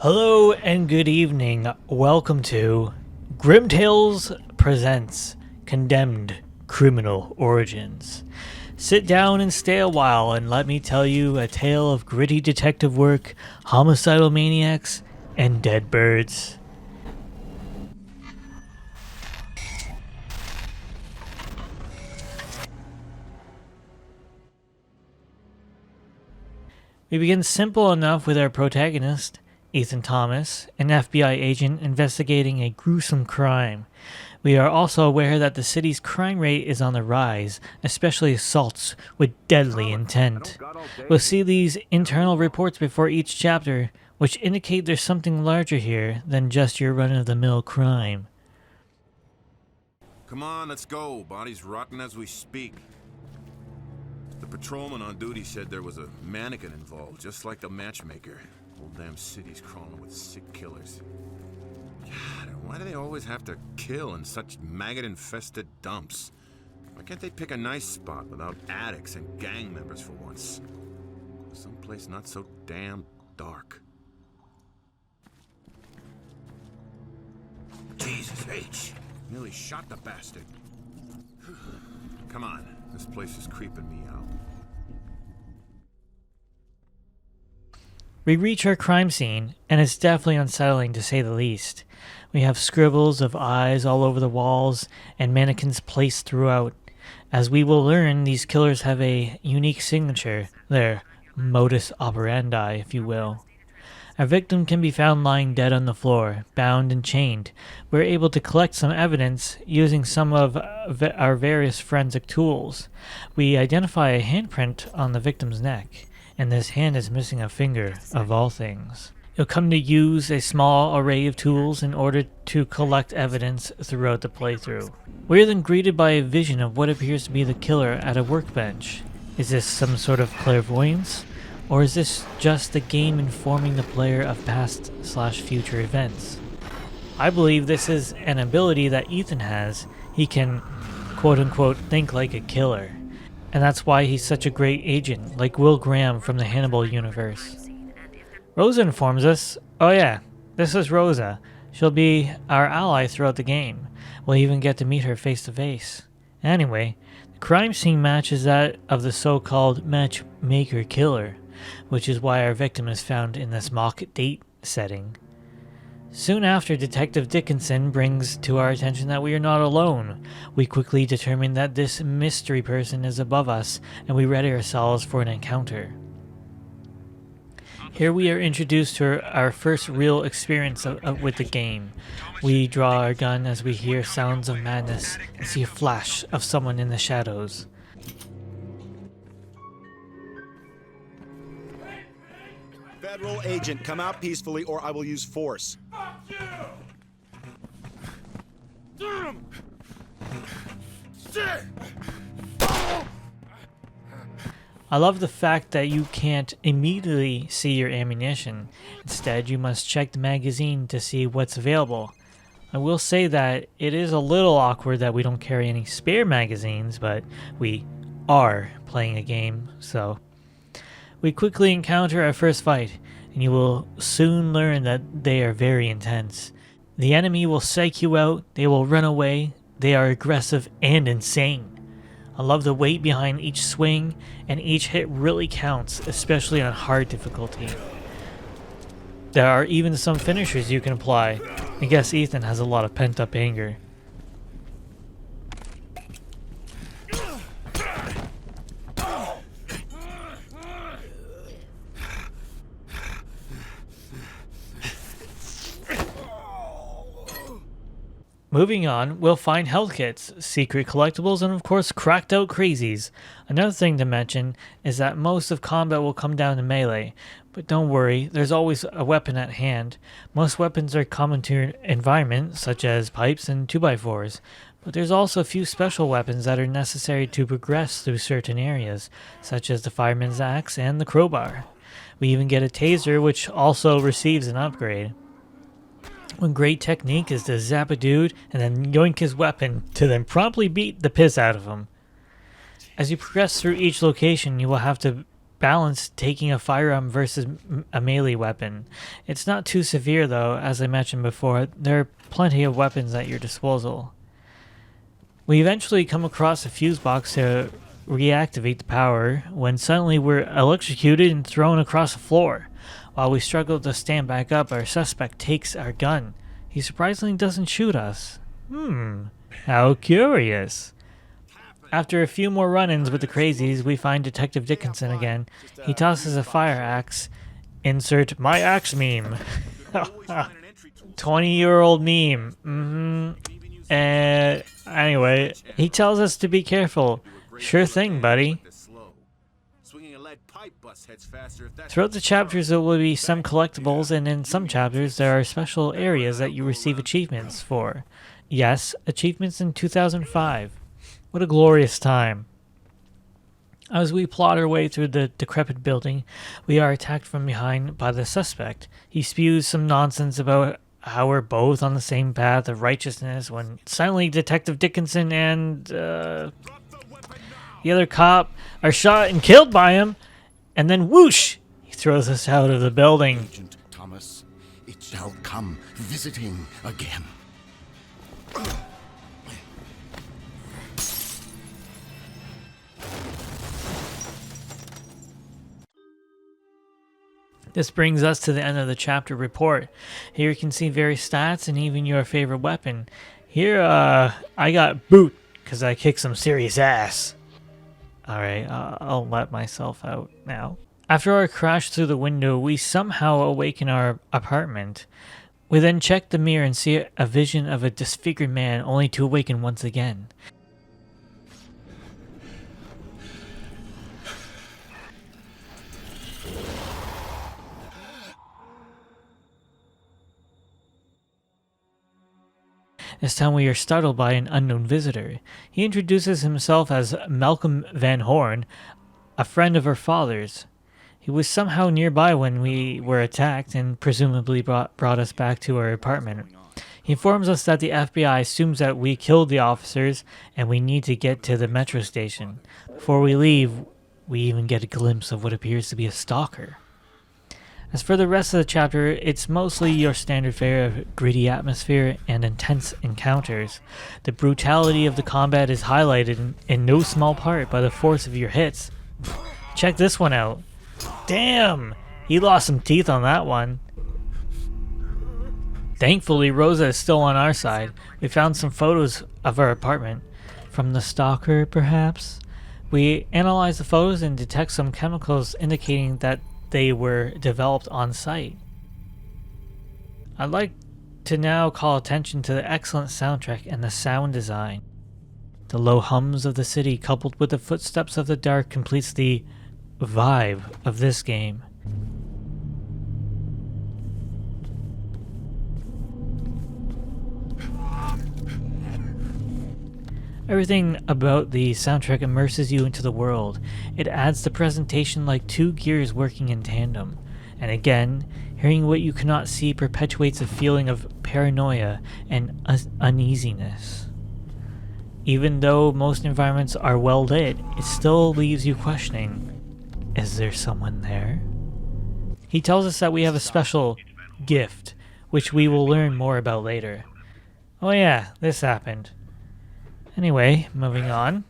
Hello and good evening. Welcome to Grim Tales Presents Condemned Criminal Origins. Sit down and stay a while and let me tell you a tale of gritty detective work, homicidal maniacs, and dead birds. We begin simple enough with our protagonist, Ethan Thomas, an FBI agent investigating a gruesome crime. We are also aware that the city's crime rate is on the rise, especially assaults with deadly intent. We'll see these internal reports before each chapter, which indicate there's something larger here than just your run-of-the-mill crime. Come on, let's go. Body's rotting as we speak. The patrolman on duty said there was a mannequin involved, just like the matchmaker. Whole damn city's crawling with sick killers. God, why do they always have to kill in such maggot-infested dumps? Why can't they pick a nice spot without addicts and gang members for once? Someplace not so damn dark. Jesus H! Nearly shot the bastard. Come on, this place is creeping me out. We reach our crime scene, and it's definitely unsettling to say the least. We have scribbles of eyes all over the walls and mannequins placed throughout. As we will learn, these killers have a unique signature, their modus operandi, if you will. Our victim can be found lying dead on the floor, bound and chained. We're able to collect some evidence using some of our various forensic tools. We identify a handprint on the victim's neck, and this hand is missing a finger, of all things. You'll come to use a small array of tools in order to collect evidence throughout the playthrough. We are then greeted by a vision of what appears to be the killer at a workbench. Is this some sort of clairvoyance? Or is this just the game informing the player of past/future events? I believe this is an ability that Ethan has. He can, quote-unquote, think like a killer. And that's why he's such a great agent, like Will Graham from the Hannibal universe. Rosa informs us, oh yeah, this is Rosa. She'll be our ally throughout the game. We'll even get to meet her face to face. Anyway, the crime scene matches that of the so-called matchmaker killer, which is why our victim is found in this mock date setting. Soon after, Detective Dickinson brings to our attention that we are not alone. We quickly determine that this mystery person is above us, and we ready ourselves for an encounter. Here we are introduced to our first real experience with the game. We draw our gun as we hear sounds of madness and see a flash of someone in the shadows. Federal agent, come out peacefully or I will use force. Fuck you! Damn! Shit! I love the fact that you can't immediately see your ammunition. Instead, you must check the magazine to see what's available. I will say that it is a little awkward that we don't carry any spare magazines, but we are playing a game, so. We quickly encounter our first fight, and you will soon learn that they are very intense. The enemy will psych you out, they will run away, they are aggressive and insane. I love the weight behind each swing, and each hit really counts, especially on hard difficulty. There are even some finishers you can apply. I guess Ethan has a lot of pent-up anger. Moving on, we'll find health kits, secret collectibles, and of course cracked out crazies. Another thing to mention is that most of combat will come down to melee, but don't worry, there's always a weapon at hand. Most weapons are common to your environment, such as pipes and 2x4s, but there's also a few special weapons that are necessary to progress through certain areas, such as the fireman's axe and the crowbar. We even get a taser, which also receives an upgrade. One great technique is to zap a dude and then yoink his weapon to then promptly beat the piss out of him. As you progress through each location, you will have to balance taking a firearm versus a melee weapon. It's not too severe though, as I mentioned before. There are plenty of weapons at your disposal. We eventually come across a fuse box to reactivate the power when suddenly we're electrocuted and thrown across the floor. While we struggle to stand back up, our suspect takes our gun. He surprisingly doesn't shoot us. How curious. After a few more run-ins with the crazies, we find Detective Dickinson again. He tosses a fire axe. Insert my axe meme. 20-year-old meme. Anyway, he tells us to be careful. Sure thing, buddy. Throughout the chapters there will be some collectibles, and in some chapters there are special areas that you receive achievements for. Yes, achievements in 2005. What a glorious time. As we plot our way through the decrepit building, we are attacked from behind by the suspect. He spews some nonsense about how we're both on the same path of righteousness when suddenly Detective Dickinson and the other cop are shot and killed by him, and then whoosh, he throws us out of the building. Agent Thomas, it shall come visiting again. This brings us to the end of the chapter report. Here you can see various stats and even your favorite weapon. Here, I got boot, because I kicked some serious ass. Alright, I'll let myself out now. After our crash through the window, we somehow awaken our apartment. We then check the mirror and see a vision of a disfigured man, only to awaken once again. This time we are startled by an unknown visitor. He introduces himself as Malcolm Van Horn, a friend of our father's. He was somehow nearby when we were attacked and presumably brought us back to our apartment. He informs us that the FBI assumes that we killed the officers and we need to get to the metro station. Before we leave, we even get a glimpse of what appears to be a stalker. As for the rest of the chapter, it's mostly your standard fare of gritty atmosphere and intense encounters. The brutality of the combat is highlighted in no small part by the force of your hits. Check this one out. Damn! He lost some teeth on that one. Thankfully, Rosa is still on our side. We found some photos of our apartment. From the stalker, perhaps? We analyze the photos and detect some chemicals indicating that they were developed on site. I'd like to now call attention to the excellent soundtrack and the sound design. The low hums of the city coupled with the footsteps of the dark completes the vibe of this game. Everything about the soundtrack immerses you into the world. It adds the presentation like two gears working in tandem. And again, hearing what you cannot see perpetuates a feeling of paranoia and uneasiness. Even though most environments are well lit, it still leaves you questioning, is there someone there? He tells us that we have a special gift, which we will learn more about later. Oh yeah, this happened. Anyway, moving on.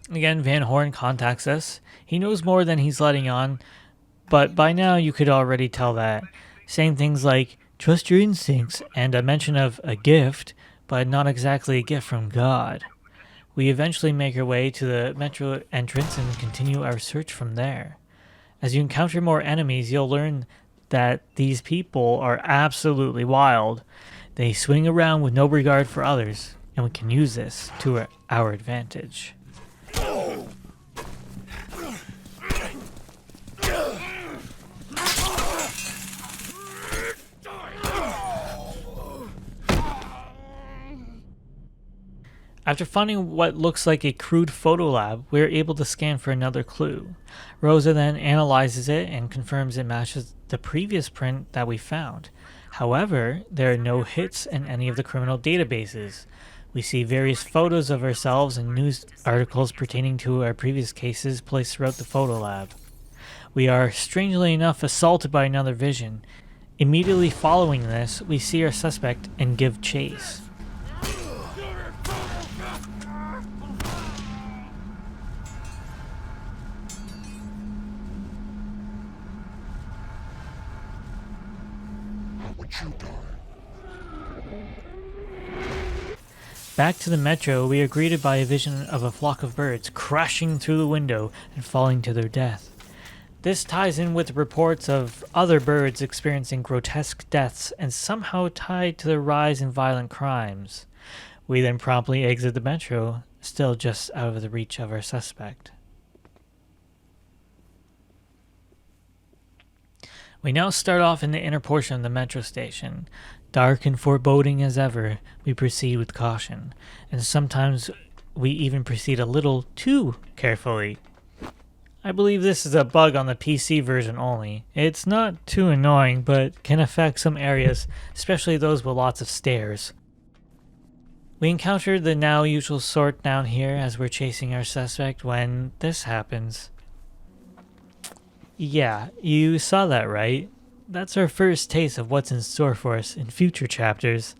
Again, Van Horn contacts us. He knows more than he's letting on, but by now you could already tell that. Saying things like, trust your instincts, and a mention of a gift, but not exactly a gift from God. We eventually make our way to the metro entrance and continue our search from there. As you encounter more enemies, you'll learn that these people are absolutely wild. They swing around with no regard for others, and we can use this to our advantage. After finding what looks like a crude photo lab, we are able to scan for another clue. Rosa then analyzes it and confirms it matches the previous print that we found. However, there are no hits in any of the criminal databases. We see various photos of ourselves and news articles pertaining to our previous cases placed throughout the photo lab. We are, strangely enough, assaulted by another vision. Immediately following this, we see our suspect and give chase. Back to the metro, we are greeted by a vision of a flock of birds crashing through the window and falling to their death. This ties in with reports of other birds experiencing grotesque deaths and somehow tied to the rise in violent crimes. We then promptly exit the metro, still just out of the reach of our suspect. We now start off in the inner portion of the metro station. Dark and foreboding as ever, we proceed with caution, and sometimes we even proceed a little too carefully. I believe this is a bug on the PC version only. It's not too annoying, but can affect some areas, especially those with lots of stairs. We encounter the now usual sort down here as we're chasing our suspect when this happens. Yeah, you saw that right? That's our first taste of what's in store for us in future chapters.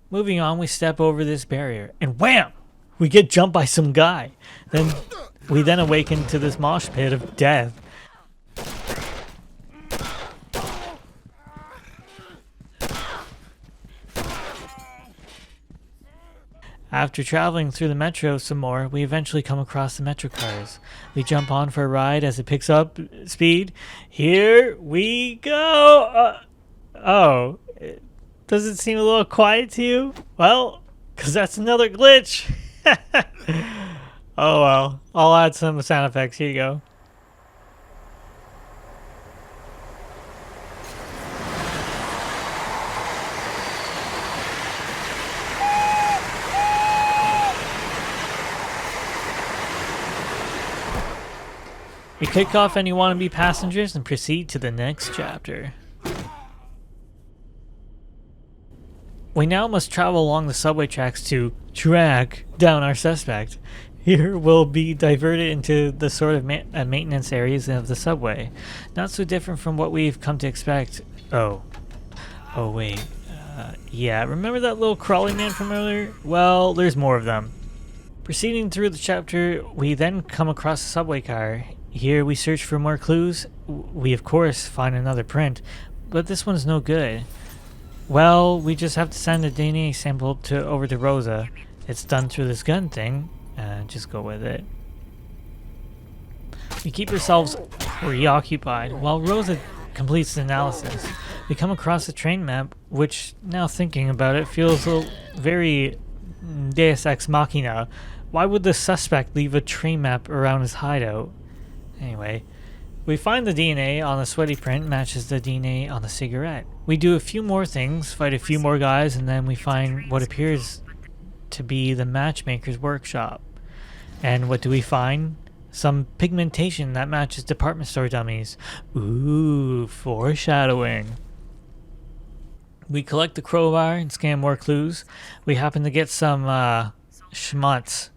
Moving on, we step over this barrier, and wham! We get jumped by some guy. We then awaken to this mosh pit of death. After traveling through the metro some more, we eventually come across the metro cars. We jump on for a ride as it picks up speed. Here we go! Oh, does it seem a little quiet to you? Well, because that's another glitch. Oh well, I'll add some sound effects. Here you go. We kick off any wannabe passengers and proceed to the next chapter. We now must travel along the subway tracks to track down our suspect. Here we'll be diverted into the sort of maintenance areas of the subway. Not so different from what we've come to expect. Oh wait. Yeah, remember that little crawling man from earlier? Well, there's more of them. Proceeding through the chapter, we then come across a subway car. Here we search for more clues. We of course find another print, but this one's no good. Well, we just have to send a DNA sample over to Rosa. It's done through this gun thing. Just go with it. We keep ourselves preoccupied while Rosa completes the analysis. We come across a train map, which, now thinking about it, feels very Deus Ex Machina. Why would the suspect leave a train map around his hideout? Anyway, we find the DNA on the sweaty print matches the DNA on the cigarette. We do a few more things, fight a few more guys, and then we find what appears to be the matchmaker's workshop. And what do we find? Some pigmentation that matches department store dummies. Ooh, foreshadowing. We collect the crowbar and scan more clues. We happen to get some schmutz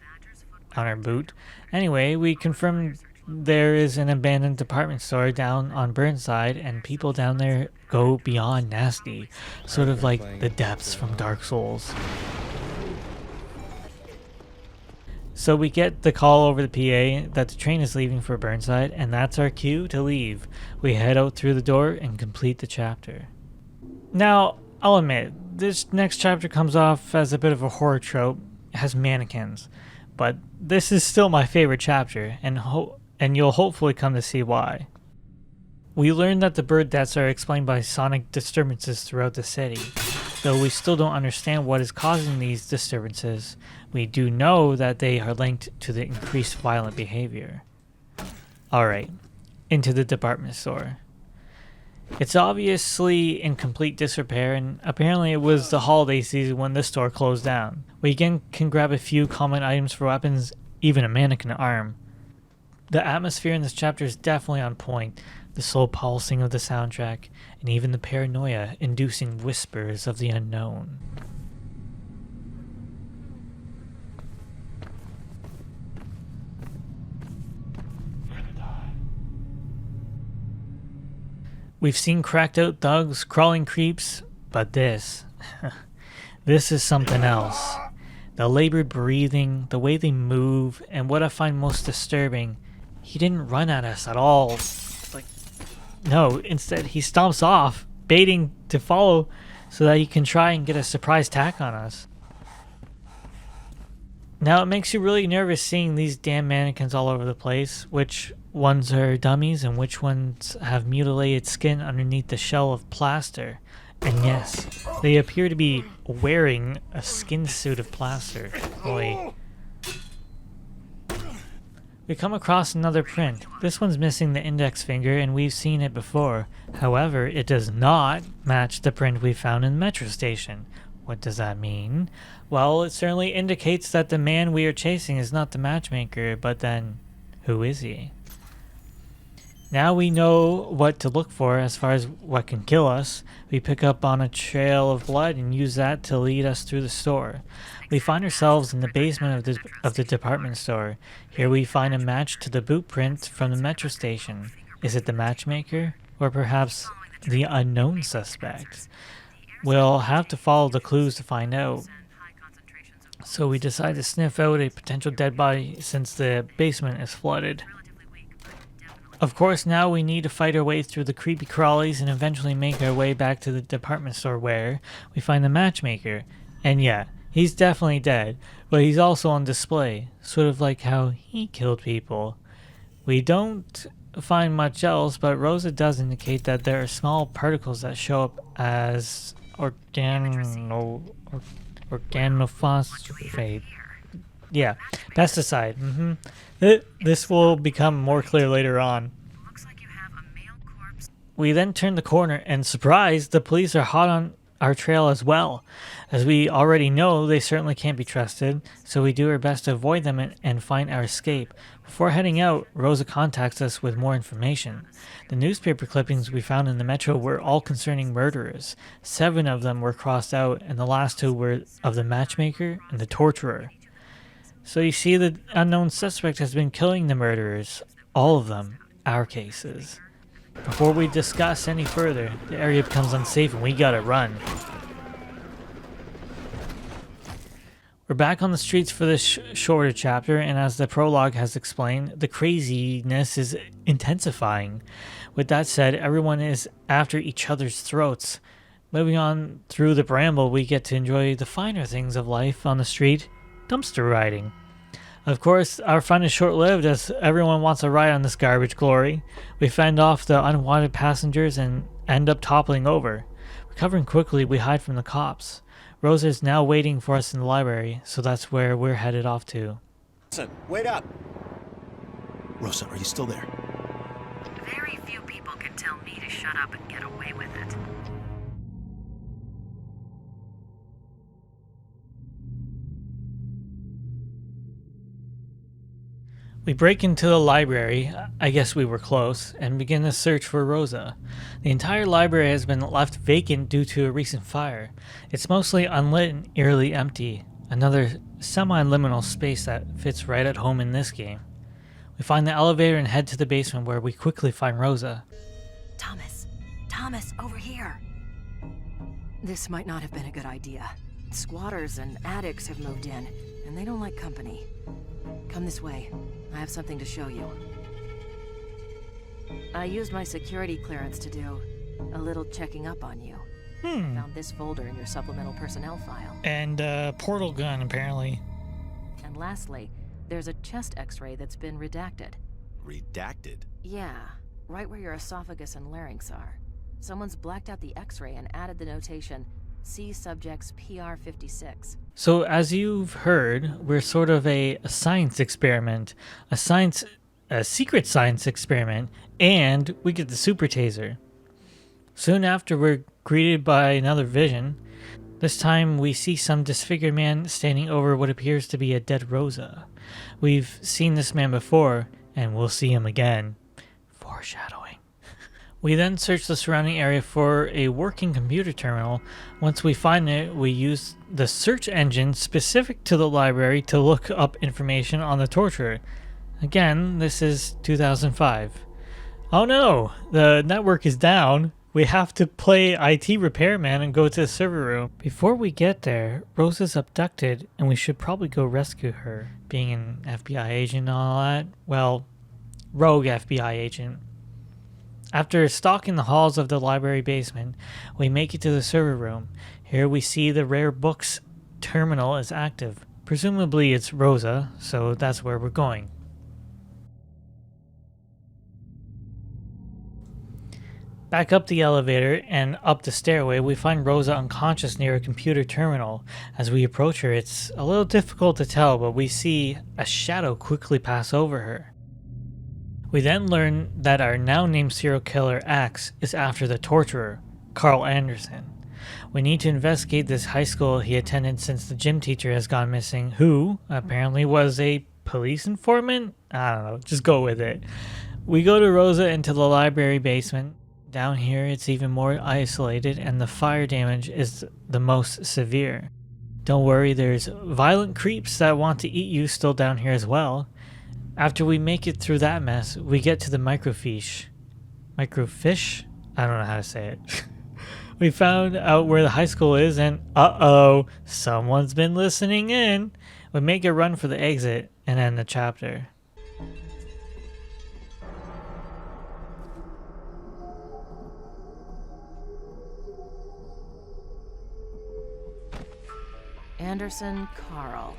on our boot. Anyway, we confirm there is an abandoned department store down on Burnside, and people down there go beyond nasty. Sort of like the depths from Dark Souls. So we get the call over the PA that the train is leaving for Burnside, and that's our cue to leave. We head out through the door and complete the chapter. Now, I'll admit, this next chapter comes off as a bit of a horror trope. It has mannequins. But this is still my favorite chapter, and you'll hopefully come to see why. We learn that the bird deaths are explained by sonic disturbances throughout the city. Though we still don't understand what is causing these disturbances, we do know that they are linked to the increased violent behavior. Alright, into the department store. It's obviously in complete disrepair, and apparently it was the holiday season when this store closed down. We again can grab a few common items for weapons, even a mannequin arm. The atmosphere in this chapter is definitely on point. The slow pulsing of the soundtrack, and even the paranoia inducing whispers of the unknown. We've seen cracked out thugs, crawling creeps, but this is something else. The labored breathing, the way they move, and what I find most disturbing, he didn't run at us at all. No, instead he stomps off, baiting to follow so that he can try and get a surprise attack on us. Now it makes you really nervous seeing these damn mannequins all over the place, which ones are dummies and which ones have mutilated skin underneath the shell of plaster. And yes, they appear to be wearing a skin suit of plaster. Boy. We come across another print. This one's missing the index finger and we've seen it before. However, it does not match the print we found in the metro station. What does that mean? Well, it certainly indicates that the man we are chasing is not the matchmaker, but then who is he? Now we know what to look for as far as what can kill us. We pick up on a trail of blood and use that to lead us through the store. We find ourselves in the basement of the department store. Here we find a match to the boot print from the metro station. Is it the matchmaker? Or perhaps the unknown suspect? We'll have to follow the clues to find out. So we decide to sniff out a potential dead body since the basement is flooded. Of course, now we need to fight our way through the creepy crawlies and eventually make our way back to the department store where we find the matchmaker. And yeah, he's definitely dead, but he's also on display, sort of like how he killed people. We don't find much else, but Rosa does indicate that there are small particles that show up as organophosphate. Yeah, pesticide. This will become more clear later on. Looks like you have a male corpse. We then turn the corner and surprise, the police are hot on our trail as well. As we already know, they certainly can't be trusted, so we do our best to avoid them and find our escape. Before heading out, Rosa contacts us with more information. The newspaper clippings we found in the metro were all concerning murderers. 7 of them were crossed out, and the last 2 were of the matchmaker and the torturer. So you see, the unknown suspect has been killing the murderers. All of them, our cases. Before we discuss any further, the area becomes unsafe and we gotta run. We're back on the streets for this shorter chapter, and as the prologue has explained, the craziness is intensifying. With that said, everyone is after each other's throats. Moving on through the bramble, we get to enjoy the finer things of life on the street, dumpster riding. Of course, our fun is short-lived as everyone wants a ride on this garbage glory. We fend off the unwanted passengers and end up toppling over. Recovering quickly, we hide from the cops. Rosa is now waiting for us in the library, so that's where we're headed off to. Listen, wait up. Rosa, are you still there? Very few people can tell me to shut up and get away with it. We break into the library, I guess we were close, and begin the search for Rosa. The entire library has been left vacant due to a recent fire. It's mostly unlit and eerily empty, another semi-liminal space that fits right at home in this game. We find the elevator and head to the basement where we quickly find Rosa. Thomas, over here. This might not have been a good idea. Squatters and addicts have moved in, and they don't like company. Come this way. I have something to show you. I used my security clearance to do a little checking up on you. Found this folder in your supplemental personnel file. And portal gun, apparently. And lastly, there's a chest x-ray that's been redacted. Redacted? Yeah, right where your esophagus and larynx are. Someone's blacked out the x-ray and added the notation, see subjects PR56. So as you've heard, we're sort of a science experiment, a secret science experiment, and we get the super taser. Soon after, we're greeted by another vision. This time we see some disfigured man standing over what appears to be a dead Rosa. We've seen this man before, and we'll see him again. Foreshadowing. We then search the surrounding area for a working computer terminal. Once we find it, we use the search engine specific to the library to look up information on the torturer. Again, this is 2005. Oh no, the network is down. We have to play IT repairman and go to the server room. Before we get there, Rose is abducted and we should probably go rescue her. Being an FBI agent and all that, well, rogue FBI agent. After stalking the halls of the library basement, we make it to the server room. Here we see the rare books terminal is active. Presumably it's Rosa, so that's where we're going. Back up the elevator and up the stairway, we find Rosa unconscious near a computer terminal. As we approach her, it's a little difficult to tell, but we see a shadow quickly pass over her. We then learn that our now named serial killer Axe is after the torturer, Carl Anderson. We need to investigate this high school he attended since the gym teacher has gone missing, who apparently was a police informant? I don't know, just go with it. We go to Rosa into the library basement. Down here it's even more isolated and the fire damage is the most severe. Don't worry, there's violent creeps that want to eat you still down here as well. After we make it through that mess, we get to the microfiche. Microfiche? I don't know how to say it. We found out where the high school is and uh-oh, someone's been listening in. We make a run for the exit and end the chapter. Anderson Carl.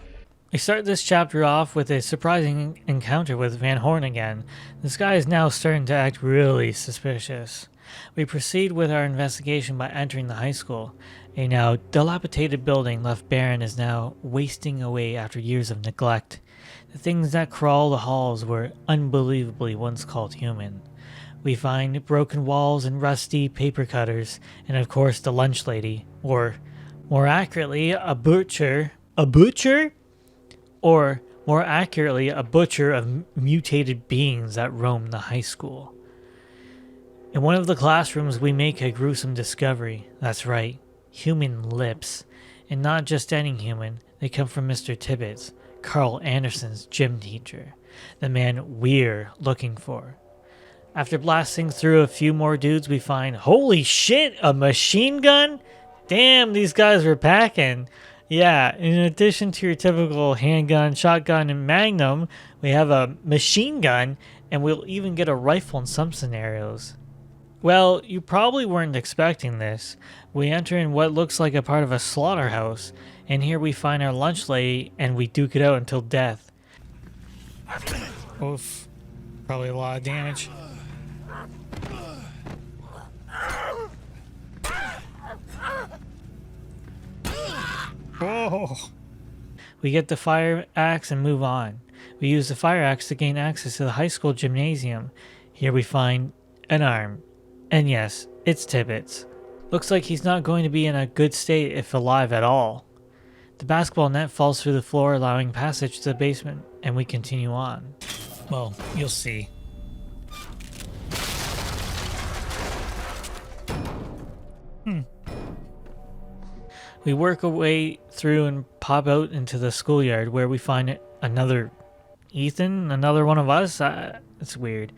We start this chapter off with a surprising encounter with Van Horn again. This guy is now starting to act really suspicious. We proceed with our investigation by entering the high school. A now dilapidated building left barren is now wasting away after years of neglect. The things that crawl the halls were unbelievably once called human. We find broken walls and rusty paper cutters, and of course the lunch lady, or more accurately, a butcher. A butcher? Or, more accurately, a butcher of mutated beings that roam the high school. In one of the classrooms, we make a gruesome discovery. That's right, human lips. And not just any human, they come from Mr. Tibbets, Carl Anderson's gym teacher, the man we're looking for. After blasting through a few more dudes, we find, holy shit, a machine gun? Damn, these guys were packing. Yeah, in addition to your typical handgun, shotgun, and magnum, we have a machine gun, and we'll even get a rifle in some scenarios. Well, you probably weren't expecting this. We enter in what looks like a part of a slaughterhouse, and here we find our lunch lady, and we duke it out until death. Oof. Probably a lot of damage. Whoa. We get the fire axe and move on. We use the fire axe to gain access to the high school gymnasium. Here we find an arm. And yes, it's Tibbets. Looks like he's not going to be in a good state if alive at all. The basketball net falls through the floor, allowing passage to the basement, and we continue on. Well, you'll see. We work our way through and pop out into the schoolyard where we find another Ethan, another one of us. It's weird.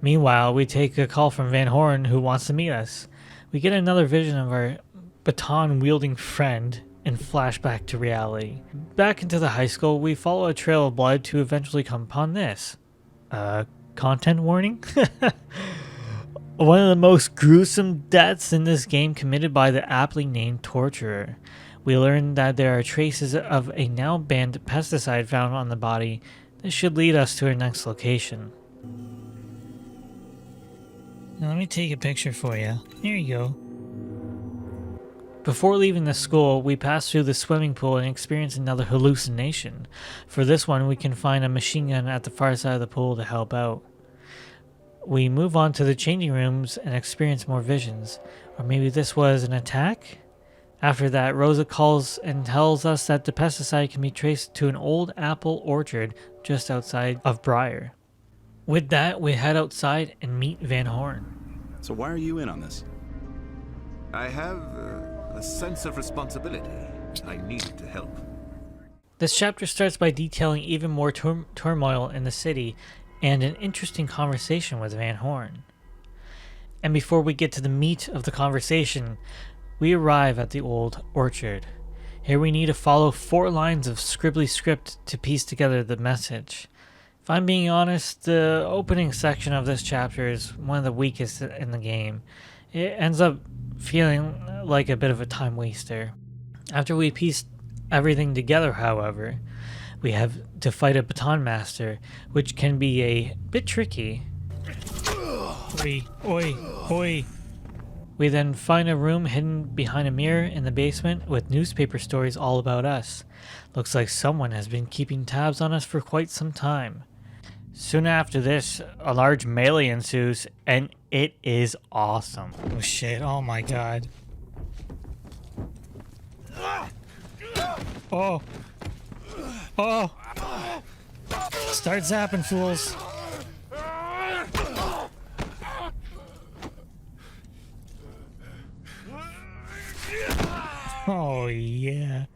Meanwhile, we take a call from Van Horn who wants to meet us. We get another vision of our baton-wielding friend and flashback to reality. Back into the high school, we follow a trail of blood to eventually come upon this. Content warning? One of the most gruesome deaths in this game committed by the aptly named torturer. We learn that there are traces of a now banned pesticide found on the body. This should lead us to our next location. Now let me take a picture for you. Here you go. Before leaving the school, we pass through the swimming pool and experience another hallucination. For this one, we can find a machine gun at the far side of the pool to help out. We move on to the changing rooms and experience more visions. Or maybe this was an attack? After that, Rosa calls and tells us that the pesticide can be traced to an old apple orchard just outside of Briar. With that, we head outside and meet Van Horn. So why are you in on this? I have a sense of responsibility. I needed to help. This chapter starts by detailing even more turmoil in the city and an interesting conversation with Van Horn. And before we get to the meat of the conversation, we arrive at the old orchard. Here we need to follow 4 lines of scribbly script to piece together the message. If I'm being honest, the opening section of this chapter is one of the weakest in the game. It ends up feeling like a bit of a time waster. After we piece everything together, however, we have to fight a baton master, which can be a bit tricky. Oi, oi, oi. We then find a room hidden behind a mirror in the basement with newspaper stories all about us. Looks like someone has been keeping tabs on us for quite some time. Soon after this, a large melee ensues, and it is awesome. Oh shit, oh my god. Oh. Oh. Start zapping, fools. Oh yeah.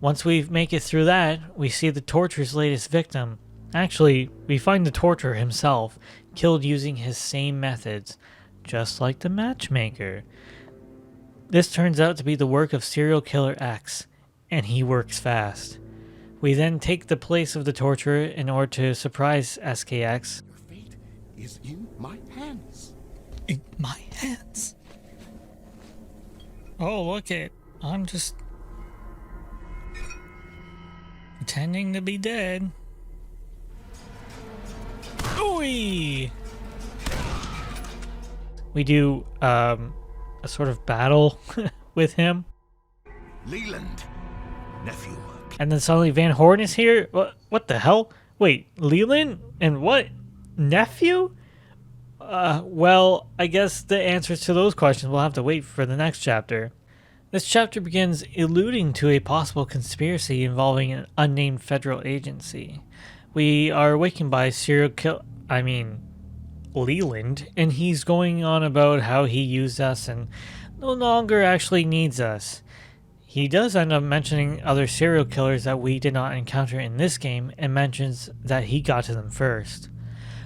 Once we make it through that, we see the torture's latest victim. Actually, we find the torturer himself, killed using his same methods, just like the matchmaker. This turns out to be the work of serial killer X, and he works fast. We then take the place of the torturer in order to surprise SKX. Your fate is in my hands. In my hands? Oh, look it. I'm just pretending to be dead. Ooey! We do a sort of battle with him. Leland, nephew. And then suddenly Van Horn is here? What the hell? Wait, Leland? And what? Nephew? Well, I guess the answers to those questions will have to wait for the next chapter. This chapter begins alluding to a possible conspiracy involving an unnamed federal agency. We are awakened by Leland, and he's going on about how he used us and no longer actually needs us. He does end up mentioning other serial killers that we did not encounter in this game and mentions that he got to them first.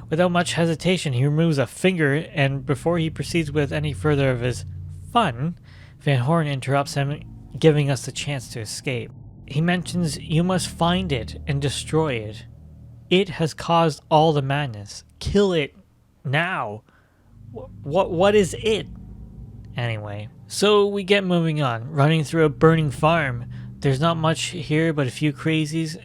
Without much hesitation, he removes a finger, and before he proceeds with any further of his fun, Van Horn interrupts him, giving us the chance to escape. He mentions you must find it and destroy it. It has caused all the madness. Kill it now. What is it? Anyway, so we get moving on, running through a burning farm. There's not much here but a few crazies,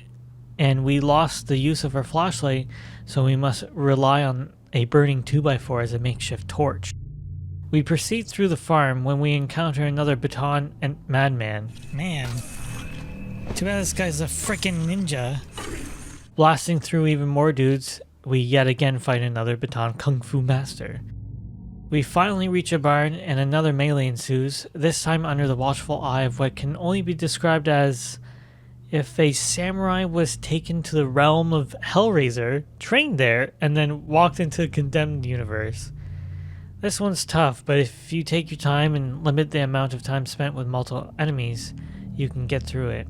and we lost the use of our flashlight, so we must rely on a burning 2x4 as a makeshift torch. We proceed through the farm when we encounter another baton and madman. Man, too bad this guy's a frickin' ninja. Blasting through even more dudes, we yet again fight another baton kung fu master. We finally reach a barn and another melee ensues, this time under the watchful eye of what can only be described as if a samurai was taken to the realm of Hellraiser, trained there, and then walked into the condemned universe. This one's tough, but if you take your time and limit the amount of time spent with multiple enemies, you can get through it.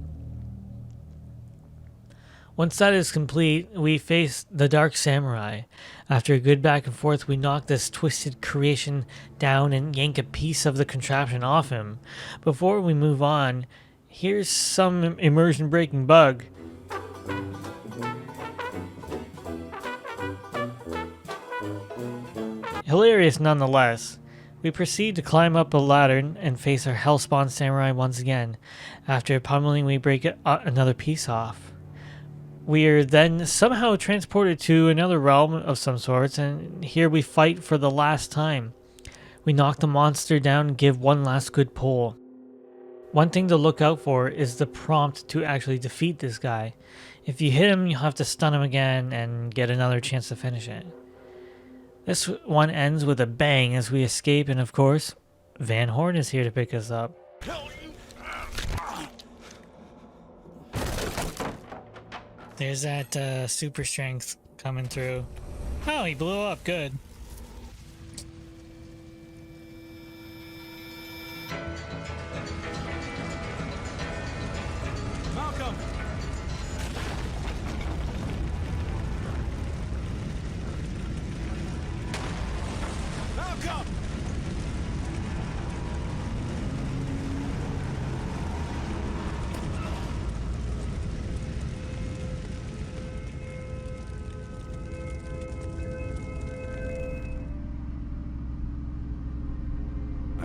Once that is complete, we face the Dark Samurai. After a good back and forth, we knock this twisted creation down and yank a piece of the contraption off him. Before we move on, here's some immersion breaking bug. Hilarious nonetheless. We proceed to climb up a ladder and face our Hellspawn Samurai once again. After pummeling, we break another piece off. We are then somehow transported to another realm of some sorts, and here we fight for the last time. We knock the monster down and give one last good pull. One thing to look out for is the prompt to actually defeat this guy. If you hit him, you'll have to stun him again and get another chance to finish it. This one ends with a bang as we escape, and of course, Van Horn is here to pick us up. There's that super strength coming through. Oh, he blew up. Good. Malcolm! Malcolm!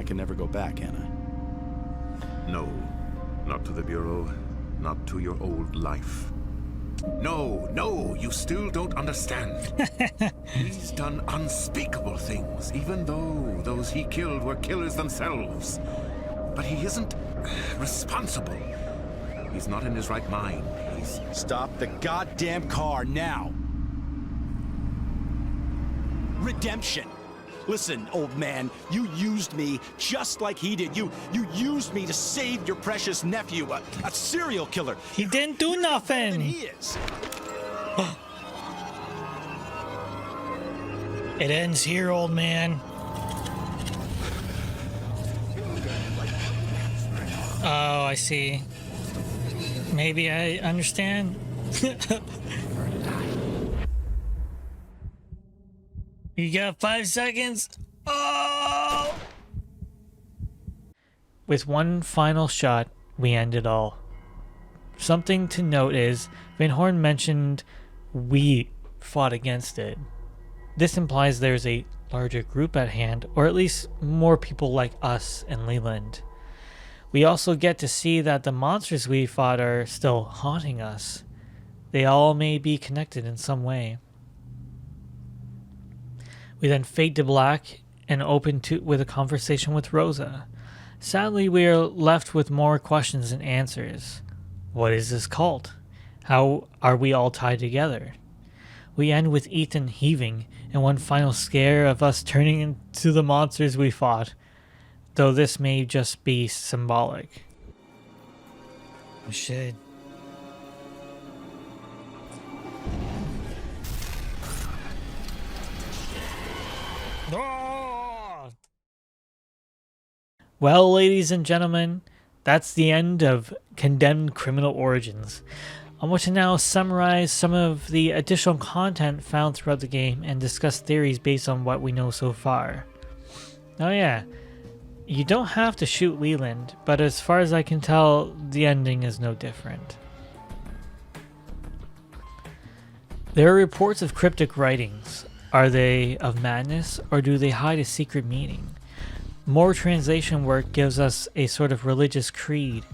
can never go back, can I? No, not to the Bureau, not to your old life. No, you still don't understand. He's done unspeakable things, even though those he killed were killers themselves. But he isn't responsible. He's not in his right mind. He's... Stop the goddamn car now! Redemption! Listen, old man, you used me just like he did. You used me to save your precious nephew, a serial killer. He didn't do Than nothing. he is. It ends here, old man. Oh, I see. Maybe I understand. You got 5 seconds. Oh! With one final shot, we end it all. Something to note is, Van Horn mentioned we fought against it. This implies there's a larger group at hand, or at least more people like us and Leland. We also get to see that the monsters we fought are still haunting us. They all may be connected in some way. We then fade to black and open with a conversation with Rosa. Sadly, we are left with more questions than answers. What is this cult? How are we all tied together? We end with Ethan heaving and one final scare of us turning into the monsters we fought, though this may just be symbolic. Oh, shit. Well, ladies and gentlemen, that's the end of Condemned Criminal Origins. I want to now summarize some of the additional content found throughout the game and discuss theories based on what we know so far. Oh yeah, you don't have to shoot Leland, but as far as I can tell, the ending is no different. There are reports of cryptic writings. Are they of madness, or do they hide a secret meaning? More translation work gives us a sort of religious creed.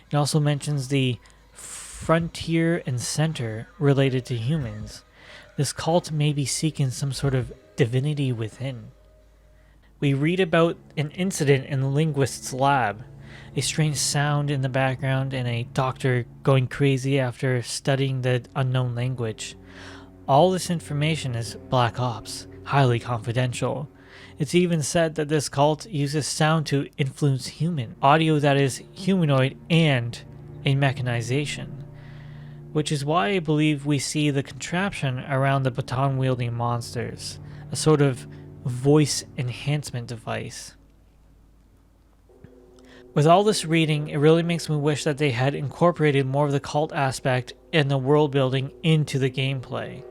It also mentions the frontier and center related to humans. This cult may be seeking some sort of divinity within. We read about an incident in the linguist's lab, a strange sound in the background, and a doctor going crazy after studying the unknown language. All this information is Black Ops, highly confidential. It's even said that this cult uses sound to influence human, audio that is humanoid and a mechanization, which is why I believe we see the contraption around the baton-wielding monsters, a sort of voice enhancement device. With all this reading, it really makes me wish that they had incorporated more of the cult aspect and the world building into the gameplay.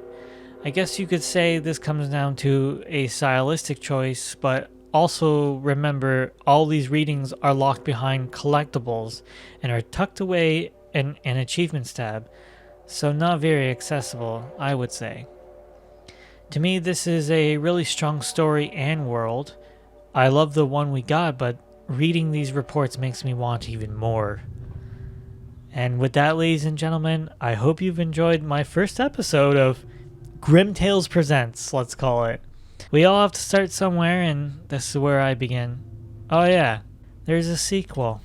I guess you could say this comes down to a stylistic choice, but also remember all these readings are locked behind collectibles and are tucked away in an achievements tab, so not very accessible, I would say. To me, this is a really strong story and world. I love the one we got, but reading these reports makes me want even more. And with that, ladies and gentlemen, I hope you've enjoyed my first episode of Grim Tales Presents, let's call it. We all have to start somewhere, and this is where I begin. Oh yeah, there's a sequel.